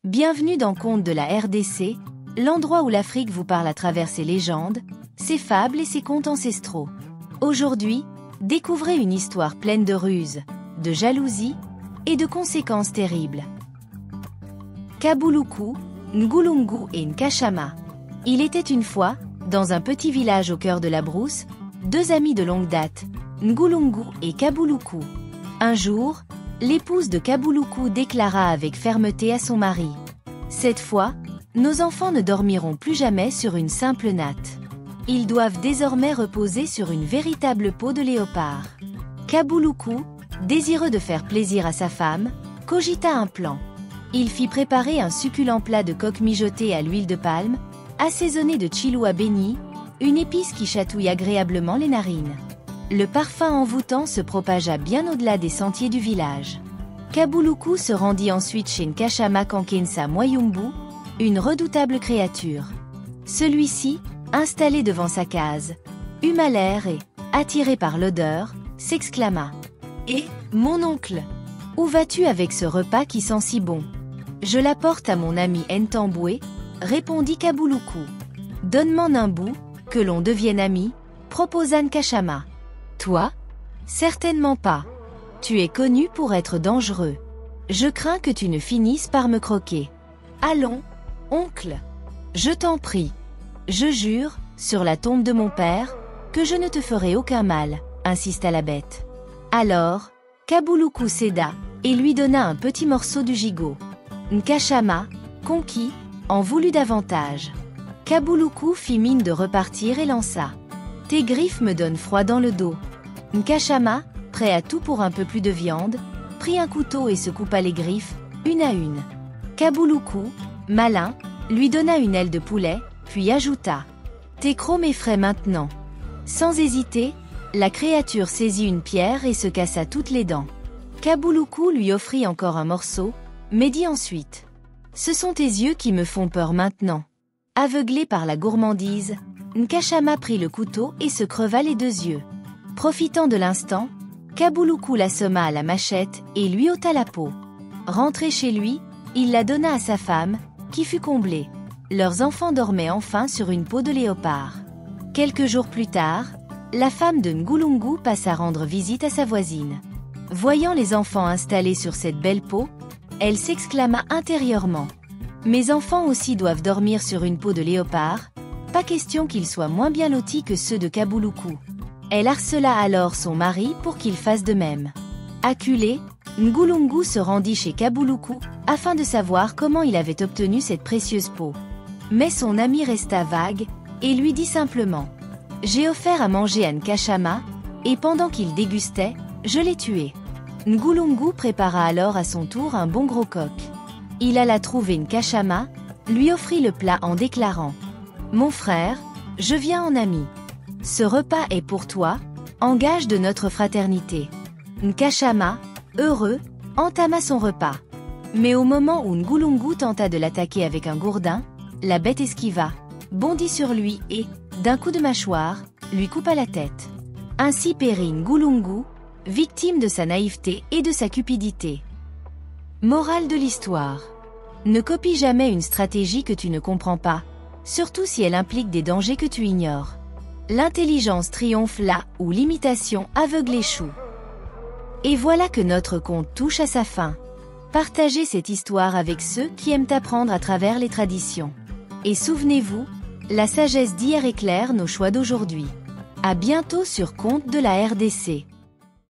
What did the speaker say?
Bienvenue dans Contes de la RDC, l'endroit où l'Afrique vous parle à travers ses légendes, ses fables et ses contes ancestraux. Aujourd'hui, découvrez une histoire pleine de ruses, de jalousie et de conséquences terribles. Kabuluku, Ngulungu et Nkashama. Il était une fois, dans un petit village au cœur de la brousse, deux amis de longue date, Ngulungu et Kabuluku. Un jour, l'épouse de Kabuluku déclara avec fermeté à son mari: « Cette fois, nos enfants ne dormiront plus jamais sur une simple natte. Ils doivent désormais reposer sur une véritable peau de léopard. » Kabuluku, désireux de faire plaisir à sa femme, cogita un plan. Il fit préparer un succulent plat de coq mijoté à l'huile de palme, assaisonné de chiloua béni, une épice qui chatouille agréablement les narines. Le parfum envoûtant se propagea bien au-delà des sentiers du village. Kabuluku se rendit ensuite chez Nkashama Kankensa Mwayumbu, une redoutable créature. Celui-ci, installé devant sa case, huma l'air et, attiré par l'odeur, s'exclama: « Eh, mon oncle, où vas-tu avec ce repas qui sent si bon ? » « Je l'apporte à mon ami Ntambwe, » répondit Kabuluku. « Donne-m'en un bout, que l'on devienne amis, » proposa Nkashama. « Toi ? Certainement pas. Tu es connu pour être dangereux. Je crains que tu ne finisses par me croquer. Allons, oncle. Je t'en prie. Je jure, sur la tombe de mon père, que je ne te ferai aucun mal, » insista la bête. Alors, Kabuluku céda, et lui donna un petit morceau du gigot. Nkashama, conquis, en voulut davantage. Kabuluku fit mine de repartir et lança: « Tes griffes me donnent froid dans le dos. » Nkashama, prêt à tout pour un peu plus de viande, prit un couteau et se coupa les griffes, une à une. Kabuluku, malin, lui donna une aile de poulet, puis ajouta: « Tes crocs m'effraient maintenant. » Sans hésiter, la créature saisit une pierre et se cassa toutes les dents. Kabuluku lui offrit encore un morceau, mais dit ensuite: « Ce sont tes yeux qui me font peur maintenant. » Aveuglé par la gourmandise, Nkashama prit le couteau et se creva les deux yeux. Profitant de l'instant, Kabuluku l'assomma à la machette et lui ôta la peau. Rentré chez lui, il la donna à sa femme, qui fut comblée. Leurs enfants dormaient enfin sur une peau de léopard. Quelques jours plus tard, la femme de Ngulungu passa rendre visite à sa voisine. Voyant les enfants installés sur cette belle peau, elle s'exclama intérieurement: « Mes enfants aussi doivent dormir sur une peau de léopard, pas question qu'ils soient moins bien lotis que ceux de Kabuluku. » Elle harcela alors son mari pour qu'il fasse de même. Acculé, Ngulungu se rendit chez Kabuluku, afin de savoir comment il avait obtenu cette précieuse peau. Mais son ami resta vague, et lui dit simplement: « J'ai offert à manger à Nkashama, et pendant qu'il dégustait, je l'ai tué. » Ngulungu prépara alors à son tour un bon gros coq. Il alla trouver Nkashama, lui offrit le plat en déclarant: « Mon frère, je viens en ami. Ce repas est pour toi, en gage de notre fraternité. » Nkashama, heureux, entama son repas. Mais au moment où Ngulungu tenta de l'attaquer avec un gourdin, la bête esquiva, bondit sur lui et, d'un coup de mâchoire, lui coupa la tête. Ainsi périt Ngulungu, victime de sa naïveté et de sa cupidité. Morale de l'histoire: ne copie jamais une stratégie que tu ne comprends pas, surtout si elle implique des dangers que tu ignores. L'intelligence triomphe là où l'imitation aveugle échoue. Et voilà que notre conte touche à sa fin. Partagez cette histoire avec ceux qui aiment apprendre à travers les traditions. Et souvenez-vous, la sagesse d'hier éclaire nos choix d'aujourd'hui. À bientôt sur Contes de la RDC.